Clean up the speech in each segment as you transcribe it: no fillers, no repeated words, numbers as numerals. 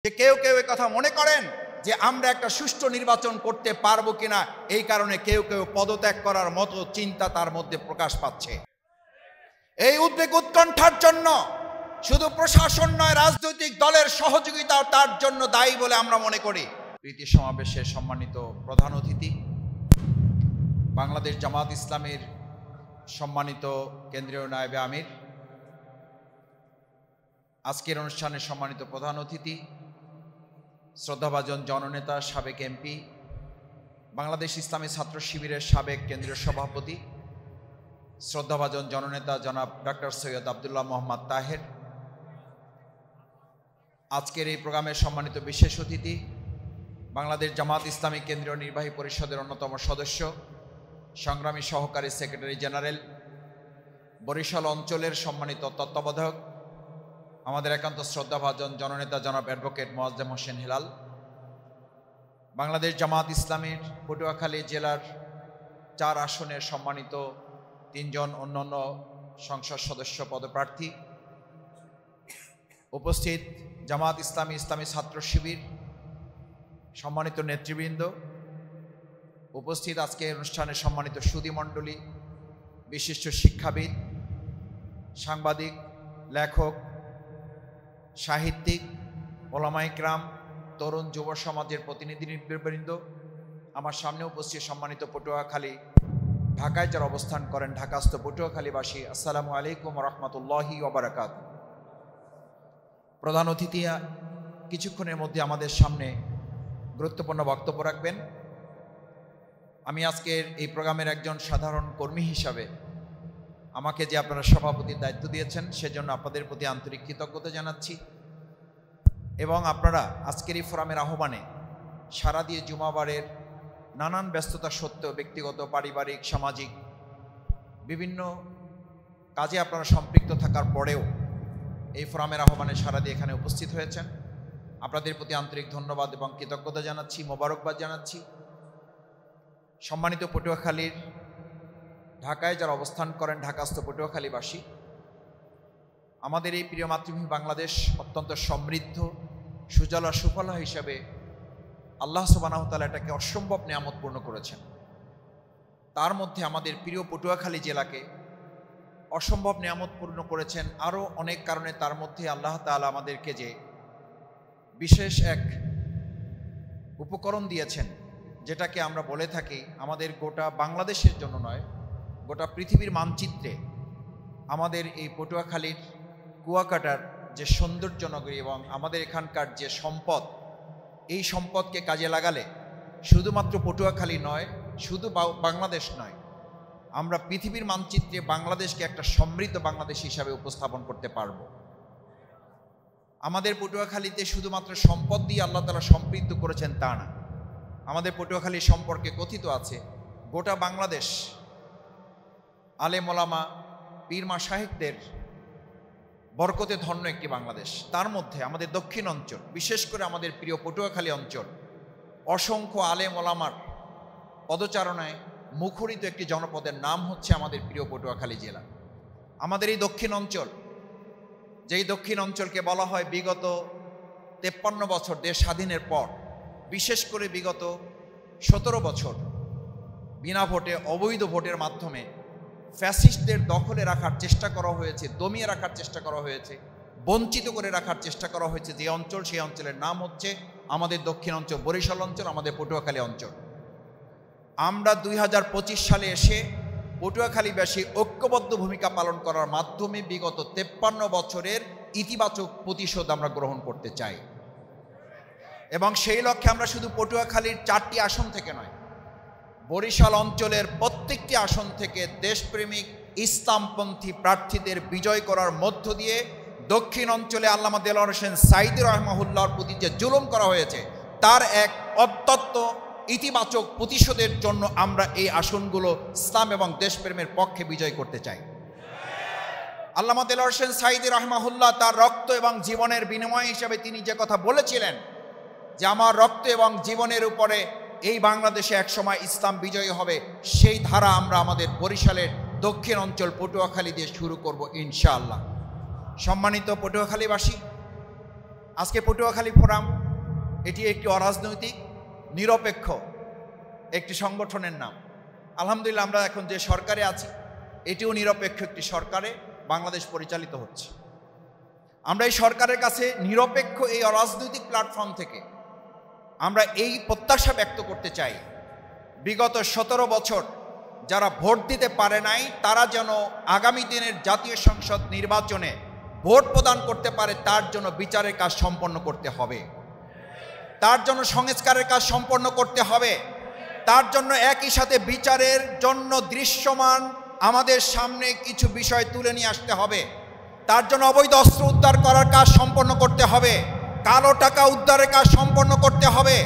যে কেউ কেউ এই কথা মনে করেন যে আমরা একটা সুষ্ঠু নির্বাচন করতে পারবো কিনা, এই কারণে কেউ কেউ পদত্যাগ করার মতো চিন্তা তার মধ্যে প্রকাশ পাচ্ছে। এই উদ্বেগ উৎকণ্ঠার জন্য শুধু প্রশাসন নয়, রাজনৈতিক দলের সহযোগিতা তার জন্য দায়ী বলে আমরা মনে করি। প্রীতি সমাবেশের সম্মানিত প্রধান অতিথি, বাংলাদেশ জামাত ইসলামীর সম্মানিত কেন্দ্রীয় নায়েবে আমির, আজকের অনুষ্ঠানের সম্মানিত প্রধান অতিথি, শ্রদ্ধাভাজন জননেতা, সাবেক এমপি, বাংলাদেশ ইসলামী ছাত্র শিবিরের সাবেক কেন্দ্রীয় সভাপতি, শ্রদ্ধাভাজন জননেতা জনাব ডক্টর সৈয়দ আবদুল্লাহ মোহাম্মদ তাহের, আজকের এই প্রোগ্রামের সম্মানিত বিশেষ অতিথি, বাংলাদেশ জামাত ইসলামী কেন্দ্রীয় নির্বাহী পরিষদের অন্যতম সদস্য, সংগ্রামী সহকারী সেক্রেটারি জেনারেল, বরিশাল অঞ্চলের সম্মানিত তত্ত্বাবধায়ক, আমাদের একান্ত শ্রদ্ধাভাজন জননেতা জনাব অ্যাডভোকেট মোয়াজ্জেম হোসেন হেলাল, বাংলাদেশ জামাত ইসলামীর পটুয়াখালী জেলার 4 আসনের সম্মানিত 3 জন অন্যান্য সংসদ সদস্য পদপ্রার্থী, উপস্থিত জামাত ইসলামী, ইসলামী ছাত্র শিবির সম্মানিত নেতৃবৃন্দ, উপস্থিত আজকের অনুষ্ঠানে সম্মানিত সুধীমণ্ডলী, বিশিষ্ট শিক্ষাবিদ, সাংবাদিক, লেখক, সাহিত্যিক, ওলামা ইকরাম, তরুণ যুব সমাজের প্রতিনিধিবৃন্দ, আমার সামনে উপস্থিত সম্মানিত পটুয়াখালী, ঢাকায় যারা অবস্থান করেন ঢাকাস্থ পটুয়াখালীবাসী, আসসালামু আলাইকুম ওয়া রাহমাতুল্লাহি ওয়া বারাকাতুহু। প্রধান অতিথি কিছুক্ষণের মধ্যে আমাদের সামনে গুরুত্বপূর্ণ বক্তব্য রাখবেন। আমি আজকের এই প্রোগ্রামের একজন সাধারণ কর্মী হিসাবে আমাকে যে আপনারা সভাপতির দায়িত্ব দিয়েছেন সেজন্য আপনাদের প্রতি আন্তরিক কৃতজ্ঞতা জানাচ্ছি, এবং আপনারা আজকের এই ফোরামের আহ্বানে সাড়া দিয়ে জুমাবারের নানান ব্যস্ততা সত্ত্বেও ব্যক্তিগত, পারিবারিক, সামাজিক বিভিন্ন কাজে আপনারা সম্পৃক্ত থাকার পরেও এই ফোরামের আহ্বানে সাড়া দিয়ে এখানে উপস্থিত হয়েছেন। আপনাদের প্রতি আন্তরিক ধন্যবাদ এবং কৃতজ্ঞতা জানাচ্ছি, মোবারকবাদ জানাচ্ছি। সম্মানিত পটুয়াখালীর, ঢাকায় যারা অবস্থান করেন ঢাকাস্থ পটুয়াখালীবাসী, আমাদের এই প্রিয় মাতৃভূমি বাংলাদেশ অত্যন্ত সমৃদ্ধ, সুজলা সুফলা হিসাবে আল্লাহ সুবহানাহু ওয়া তাআলা এটাকে অসম্ভব নিয়ামতপূর্ণ করেছেন। তার মধ্যে আমাদের প্রিয় পটুয়াখালী জেলাকে অসম্ভব নিয়ামতপূর্ণ করেছেন আরও অনেক কারণে। তার মধ্যে আল্লাহ তাআলা আমাদেরকে যে বিশেষ এক উপকরণ দিয়েছেন, যেটাকে আমরা বলে থাকি আমাদের গোটা বাংলাদেশের জন্য নয়, গোটা পৃথিবীর মানচিত্রে আমাদের এই পটুয়াখালীর কুয়াকাটার যে সৌন্দর্যনগরী এবং আমাদের এখানকার যে সম্পদ, এই সম্পদকে কাজে লাগালে শুধুমাত্র পটুয়াখালী নয়, শুধু বাংলাদেশ নয়, আমরা পৃথিবীর মানচিত্রে বাংলাদেশকে একটা সমৃদ্ধ বাংলাদেশ হিসাবে উপস্থাপন করতে পারব। আমাদের পটুয়াখালীতে শুধুমাত্র সম্পদ দিয়ে আল্লাহ তাআলা সমৃদ্ধ করেছেন তা না, আমাদের পটুয়াখালী সম্পর্কে কথিত আছে গোটা বাংলাদেশ আলেম ওলামা, পীর মাশায়েখদের বরকতে ধন্য একটি বাংলাদেশ। তার মধ্যে আমাদের দক্ষিণ অঞ্চল, বিশেষ করে আমাদের প্রিয় পটুয়াখালী অঞ্চল, অসংখ্য আলেম ওলামার পদচারণায় মুখরিত একটি জনপদের নাম হচ্ছে আমাদের প্রিয় পটুয়াখালী জেলা। আমাদের এই দক্ষিণ অঞ্চল, যেই দক্ষিণ অঞ্চলকে বলা হয় বিগত 53 বছর দেশ স্বাধীনের পর, বিশেষ করে বিগত 17 বছর বিনা ভোটে, অবৈধ ভোটের মাধ্যমে ফ্যাসিস্টদের দখলে রাখার চেষ্টা করা হয়েছে, দমিয়ে রাখার চেষ্টা করা হয়েছে, বঞ্চিত করে রাখার চেষ্টা করা হয়েছে যে অঞ্চল, সেই অঞ্চলের নাম হচ্ছে আমাদের দক্ষিণ অঞ্চল, বরিশাল অঞ্চল, আমাদের পটুয়াখালী অঞ্চল। আমরা 2025 সালে এসে পটুয়াখালীবাসী ঐক্যবদ্ধ ভূমিকা পালন করার মাধ্যমে বিগত 53 বছরের ইতিবাচক প্রতিশোধ আমরা গ্রহণ করতে চাই, এবং সেই লক্ষ্যে আমরা শুধু পটুয়াখালীর 4টি আসন থেকে নয়, বরিশাল অঞ্চলের প্রত্যেকটি আসন থেকে দেশপ্রেমিক ইসলামপন্থী প্রার্থীদের বিজয় করার মধ্য দিয়ে দক্ষিণ অঞ্চলে আল্লামা দেলোয়ার হোসেন সাঈদী রাহিমাহুল্লাহর প্রতি যে জুলুম করা হয়েছে তার এক অত্যন্ত ইতিবাচক প্রতিশোধের জন্য আমরা এই আসনগুলো ইসলাম এবং দেশপ্রেমের পক্ষে বিজয় করতে চাই। আল্লামা দেলোয়ার হোসেন সাঈদী রাহিমাহুল্লাহ তার রক্ত এবং জীবনের বিনিময় হিসাবে তিনি যে কথা বলেছিলেন যে আমার রক্ত এবং জীবনের উপরে এই বাংলাদেশে একসময় ইসলাম বিজয়ী হবে, সেই ধারা আমরা আমাদের বরিশালের দক্ষিণ অঞ্চল পটুয়াখালী দিয়ে শুরু করব ইনশাআল্লাহ। সম্মানিত পটুয়াখালীবাসী, আজকে পটুয়াখালী ফোরাম এটি একটি অরাজনৈতিক নিরপেক্ষ একটি সংগঠনের নাম। আলহামদুলিল্লাহ আমরা এখন যে সরকারে আছি এটিও নিরপেক্ষ একটি সরকারে বাংলাদেশ পরিচালিত হচ্ছে। আমরা এই সরকারের কাছে নিরপেক্ষ এই অরাজনৈতিক প্ল্যাটফর্ম থেকে আমরা এই প্রত্যাশা ব্যক্ত করতে চাই, বিগত 17 বছর যারা ভোট দিতে পারে নাই তারা যেন আগামী দিনের জাতীয় সংসদ নির্বাচনে ভোট প্রদান করতে পারে, তার জন্য বিচারের কাজ সম্পন্ন করতে হবে, তার জন্য সংস্কারের কাজ সম্পন্ন করতে হবে, তার জন্য একই সাথে বিচারের জন্য দৃশ্যমান আমাদের সামনে কিছু বিষয় তুলে নিয়ে আসতে হবে, তার জন্য অবৈধ অস্ত্র উদ্ধার করার কাজ সম্পন্ন করতে হবে, কালো টাকা উদ্ধারের কাজ সম্পন্ন করতে হবে,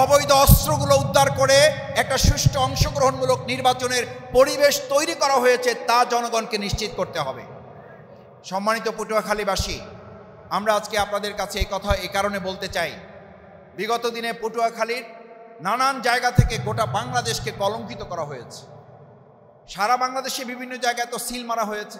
অবৈধ অস্ত্রগুলো উদ্ধার করে একটা সুষ্ঠু অংশগ্রহণমূলক নির্বাচনের পরিবেশ তৈরি করা হয়েছে তা জনগণকে নিশ্চিত করতে হবে। সম্মানিত পটুয়াখালীবাসী, আমরা আজকে আপনাদের কাছে এই কথা এই কারণে বলতে চাই, বিগত দিনে পটুয়াখালীর নানান জায়গা থেকে গোটা বাংলাদেশকে কলঙ্কিত করা হয়েছে। সারা বাংলাদেশে বিভিন্ন জায়গায় তো সিল মারা হয়েছে,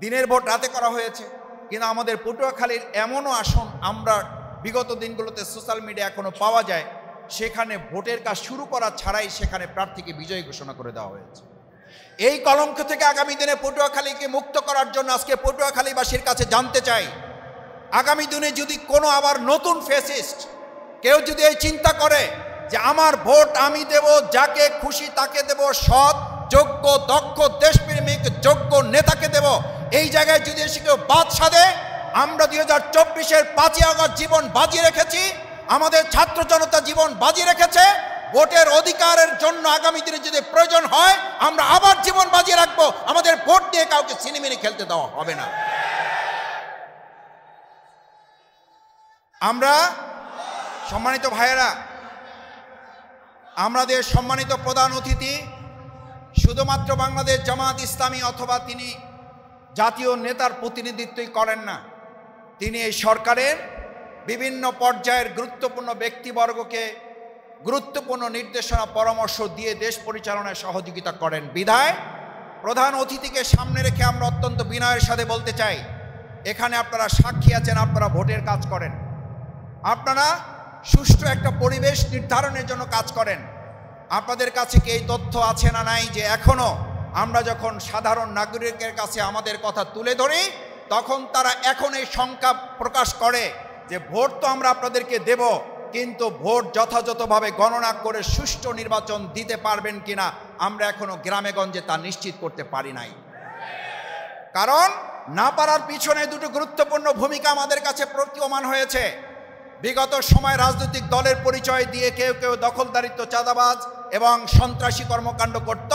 দিনের ভোট রাতে করা হয়েছে, কিন্তু আমাদের পটুয়াখালীর এমনও আসন আমরা বিগত দিনগুলোতে সোশ্যাল মিডিয়া এখনো পাওয়া যায়, সেখানে ভোটের কাজ শুরু করা ছাড়াই সেখানে প্রার্থীকে বিজয়ী ঘোষণা করে দেওয়া হয়েছে। এই কলঙ্ক থেকে আগামী দিনে পটুয়াখালীকে মুক্ত করার জন্য আজকে পটুয়াখালীবাসীর কাছে জানতে চাই, আগামী দিনে যদি কোনো আবার নতুন ফ্যাসিস্ট কেউ যদি এই চিন্তা করে যে আমার ভোট আমি দেব, যাকে খুশি তাকে দেব, সৎ যোগ্য দক্ষ দেশপ্রেমিক যোগ্য নেতাকে দেব, এই জায়গায় যদি এসে কেউ বাদ সাধে, আমরা 2024-এর 5ই আগস্ট জীবন বাজি রেখেছি, আমাদের ছাত্র জনতা জীবন বাজি রেখেছে, ভোটের অধিকারের জন্য আগামী দিনে যদি প্রয়োজন হয় আমরা আবার জীবন বাজি রাখবো। আমাদের ভোট দিয়ে কাউকে সিনেমিনি খেলতে দেওয়া হবে না। আমরা সম্মানিত ভাইয়েরা, আমাদের সম্মানিত প্রধান অতিথি শুধুমাত্র বাংলাদেশ জামাত ইসলামী অথবা তিনি জাতীয় নেতার প্রতিনিধিত্বই করেন না, তিনি এই সরকারের বিভিন্ন পর্যায়ের গুরুত্বপূর্ণ ব্যক্তিবর্গকে গুরুত্বপূর্ণ নির্দেশনা পরামর্শ দিয়ে দেশ পরিচালনায় সহযোগিতা করেন। বিধায় প্রধান অতিথিকে সামনে রেখে আমরা অত্যন্ত বিনয়ের সাথে বলতে চাই, এখানে আপনারা সাক্ষী আছেন, আপনারা ভোটের কাজ করেন, আপনারা সুষ্ঠু একটা পরিবেশ নির্ধারণের জন্য কাজ করেন। আপনাদের কাছে কি এই তথ্য আছে না নাই যে এখনো আমরা যখন সাধারণ নাগরিকের কাছে আমাদের কথা তুলে ধরি তখন তারা এখন এই শঙ্কা প্রকাশ করে যে ভোট তো আমরা আপনাদেরকে দেব, কিন্তু ভোট যথাযথভাবে গণনা করে সুষ্ঠু নির্বাচন দিতে পারবেন কিনা আমরা এখনো গ্রামে গঞ্জে তা নিশ্চিত করতে পারি নাই। কারণ না পারার পিছনে দুটো গুরুত্বপূর্ণ ভূমিকা আমাদের কাছে প্রতীয়মান হয়েছে। বিগত সময় রাজনৈতিক দলের পরিচয় দিয়ে কেউ কেউ দখলদারিত্ব, চাঁদাবাজ এবং সন্ত্রাসী কর্মকাণ্ড করত,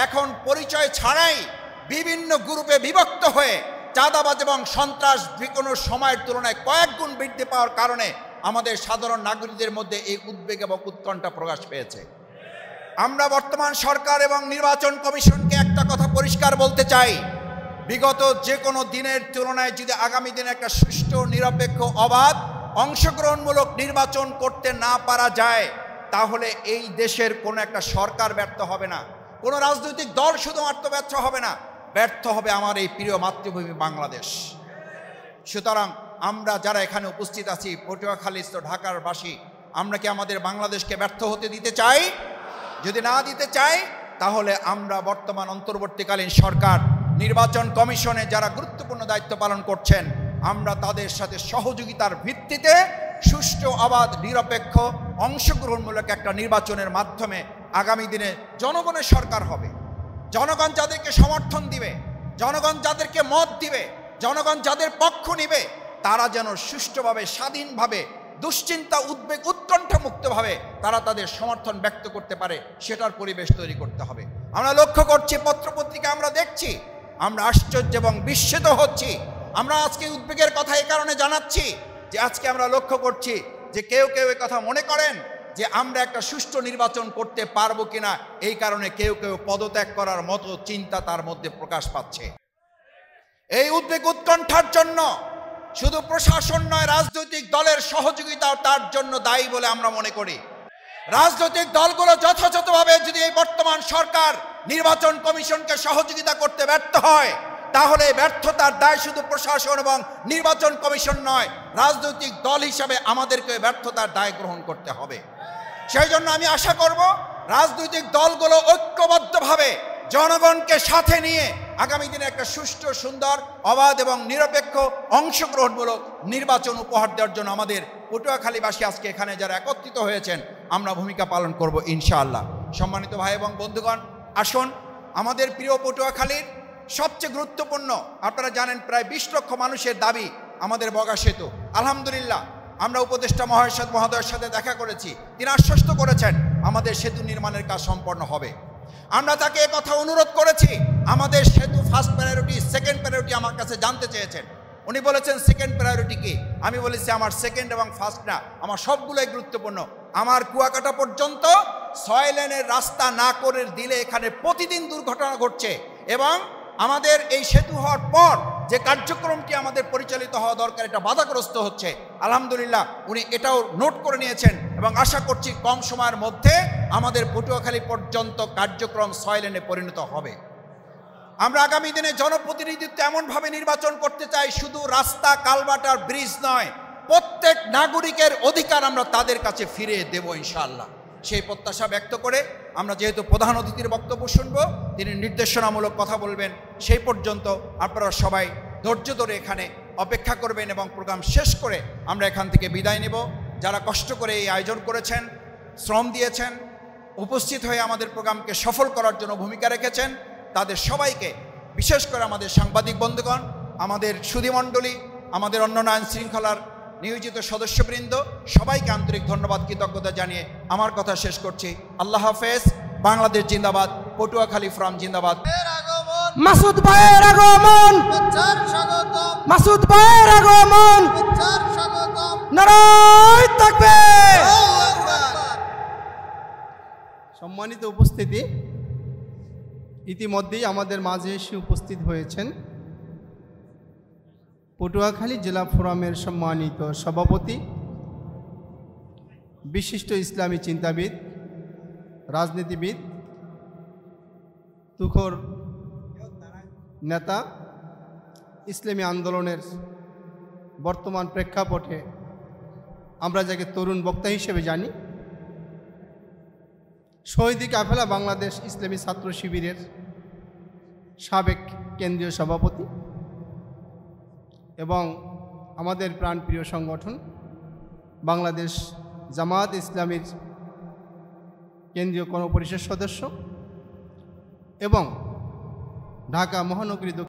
এখন পরিচয় ছাড়াই বিভিন্ন গ্রুপে বিভক্ত হয়ে চাঁদাবাজ এবং সন্ত্রাস কোনো সময়ের তুলনায় কয়েক গুণ বৃদ্ধি পাওয়ার কারণে আমাদের সাধারণ নাগরিকদের মধ্যে এই উদ্বেগ এবং উৎকণ্ঠা প্রকাশ পেয়েছে। আমরা বর্তমান সরকার এবং নির্বাচন কমিশনকে একটা কথা পরিষ্কার বলতে চাই, বিগত যে কোনো দিনের তুলনায় যদি আগামী দিনে একটা সুষ্ঠু নিরপেক্ষ অবাধ অংশগ্রহণমূলক নির্বাচন করতে না পারা যায় তাহলে এই দেশের কোনো একটা সরকার ব্যর্থ হবে না, কোনো রাজনৈতিক দল শুধুমাত্র ব্যর্থ হবে না, ব্যর্থ হবে আমার এই প্রিয় মাতৃভূমি বাংলাদেশ। সুতরাং আমরা যারা এখানে উপস্থিত আছি পটুয়াখালী ঢাকার বাসী, আমরা কি আমাদের বাংলাদেশকে ব্যর্থ হতে দিতে চাই? যদি না দিতে চাই তাহলে আমরা বর্তমান অন্তর্বর্তীকালীন সরকার, নির্বাচন কমিশনে যারা গুরুত্বপূর্ণ দায়িত্ব পালন করছেন, আমরা তাদের সাথে সহযোগিতার ভিত্তিতে সুষ্ঠু অবাধ নিরপেক্ষ অংশগ্রহণমূলক একটা নির্বাচনের মাধ্যমে আগামী দিনে জনগণের সরকার হবে। জনগণ যাদেরকে সমর্থন দিবে, জনগণ যাদেরকে মত দিবে, জনগণ যাদের পক্ষ নিবে, তারা যেন সুষ্ঠুভাবে স্বাধীনভাবে দুশ্চিন্তা উদ্বেগ উৎকণ্ঠা মুক্তভাবে তারা তাদের সমর্থন ব্যক্ত করতে পারে, সেটার পরিবেশ তৈরি করতে হবে। আমরা লক্ষ্য করছি, পত্রপত্রিকা আমরা দেখছি, আমরা আশ্চর্য এবং বিস্মিত হচ্ছি। আমরা আজকে উদ্বেগের কথা এই কারণে জানাচ্ছি যে আজকে আমরা লক্ষ্য করছি যে কেউ কেউ এই কথা মনে করেন যে আমরা একটা সুষ্ঠু নির্বাচন করতে পারবো কিনা, এই কারণে কেউ কেউ পদত্যাগ করার মতো চিন্তা তার মধ্যে প্রকাশ পাচ্ছে। এই উদ্বেগ উৎকণ্ঠার জন্য শুধু প্রশাসন নয়, রাজনৈতিক দলের সহযোগিতাও তার জন্য দায়ী বলে আমরা মনে করি। রাজনৈতিক দলগুলো যথাযথভাবে যদি এই বর্তমান সরকার নির্বাচন কমিশনকে সহযোগিতা করতে ব্যর্থ হয়, তাহলে ব্যর্থতার দায় শুধু প্রশাসন এবং নির্বাচন কমিশন নয়, রাজনৈতিক দল হিসাবে আমাদেরকে ব্যর্থতার দায় গ্রহণ করতে হবে। সেই জন্য আমি আশা করব রাজনৈতিক দলগুলো ঐক্যবদ্ধভাবে জনগণকে সাথে নিয়ে আগামী দিনে একটা সুষ্ঠু, সুন্দর, অবাধ এবং নিরপেক্ষ অংশগ্রহণমূলক নির্বাচন উপহার দেওয়ার জন্য আমাদের পটুয়াখালীবাসী আজকে এখানে যারা একত্রিত হয়েছেন আমরা ভূমিকা পালন করব ইনশাআল্লাহ। সম্মানিত ভাই এবং বন্ধুগণ, আসুন আমাদের প্রিয় পটুয়াখালীর সবচেয়ে গুরুত্বপূর্ণ, আপনারা জানেন প্রায় 20 লক্ষ মানুষের দাবি আমাদের বগা সেতু। আলহামদুলিল্লাহ আমরা উপদেষ্টা মহোদয়ের সাথে দেখা করেছি, তিনি আশ্বস্ত করেছেন আমাদের সেতু নির্মাণের কাজ সম্পন্ন হবে। আমরা তাকে কথা অনুরোধ করেছি আমাদের সেতু ফার্স্ট প্রায়োরিটি, সেকেন্ড প্রায়োরিটি আমার কাছে জানতে চেয়েছেন। উনি বলেছেন সেকেন্ড প্রায়োরিটি কি? আমি বলেছি আমার সেকেন্ড এবং ফার্স্ট না, আমার সবগুলোই গুরুত্বপূর্ণ। আমার কুয়াকাটা পর্যন্ত 6 লেনের রাস্তা না করে দিলে এখানে প্রতিদিন দুর্ঘটনা ঘটছে এবং আমাদের এই সেতু হওয়ার পর যে কার্যক্রমটি আমাদের পরিচালিত হওয়া দরকার এটা বাধাগ্রস্ত হচ্ছে। আলহামদুলিল্লাহ উনি এটাও নোট করে নিয়েছেন এবং আশা করছি কম সময়ের মধ্যে আমাদের পটুয়াখালী পর্যন্ত কার্যক্রম 6 লেনে পরিণত হবে। আমরা আগামী দিনে জনপ্রতিনিধিত্ব এমনভাবে নির্বাচন করতে চাই, শুধু রাস্তা, কালভার্ট আর ব্রিজ নয়, প্রত্যেক নাগরিকের অধিকার আমরা তাদের কাছে ফিরিয়ে দেব ইনশাআল্লাহ। সেই প্রত্যাশা ব্যক্ত করে আমরা যেহেতু প্রধান অতিথির বক্তব্য শুনবো, তিনি নির্দেশনামূলক কথা বলবেন, সেই পর্যন্ত আপনারা সবাই ধৈর্য ধরে এখানে অপেক্ষা করবেন এবং প্রোগ্রাম শেষ করে আমরা এখান থেকে বিদায় নেব। যারা কষ্ট করে এই আয়োজন করেছেন, শ্রম দিয়েছেন, উপস্থিত হয়ে আমাদের প্রোগ্রামকে সফল করার জন্য ভূমিকা রেখেছেন, তাদের সবাইকে, বিশেষ করে আমাদের সাংবাদিক বন্ধুগণ, আমাদের সুধীমণ্ডলী, আমাদের অন্যান্য আইন শৃঙ্খলার নিয়োজিত সদস্যবৃন্দ, সবাইকে আন্তরিক ধন্যবাদ, কৃতজ্ঞতা জানিয়ে আমার কথা শেষ করছি। আল্লাহ হাফেজ। বাংলাদেশ জিন্দাবাদ, পটুয়াখালী ফ্রম জিন্দাবাদ। মাসুদ ভাইয়ের আগমন, মাসুদ ভাইয়ের আগমন, নারায়ে তাকবীর। সম্মানিত উপস্থিতি, ইতিমধ্যেই আমাদের মাঝে এসে উপস্থিত হয়েছেন পটুয়াখালী জেলা ফোরামের সম্মানিত সভাপতি, বিশিষ্ট ইসলামী চিন্তাবিদ, রাজনীতিবিদ, তুখোর নেতা, ইসলামী আন্দোলনের বর্তমান প্রেক্ষাপটে আমরা যাকে তরুণ বক্তা হিসেবে জানি, শহীদি কাফেলা বাংলাদেশ ইসলামী ছাত্র শিবিরের সাবেক কেন্দ্রীয় সভাপতি এবং আমাদের প্রাণপ্রিয় সংগঠন বাংলাদেশ জামায়াত ইসলামীর কেন্দ্রীয় কর্মপরিষদ সদস্য এবং ঢাকা মহানগরী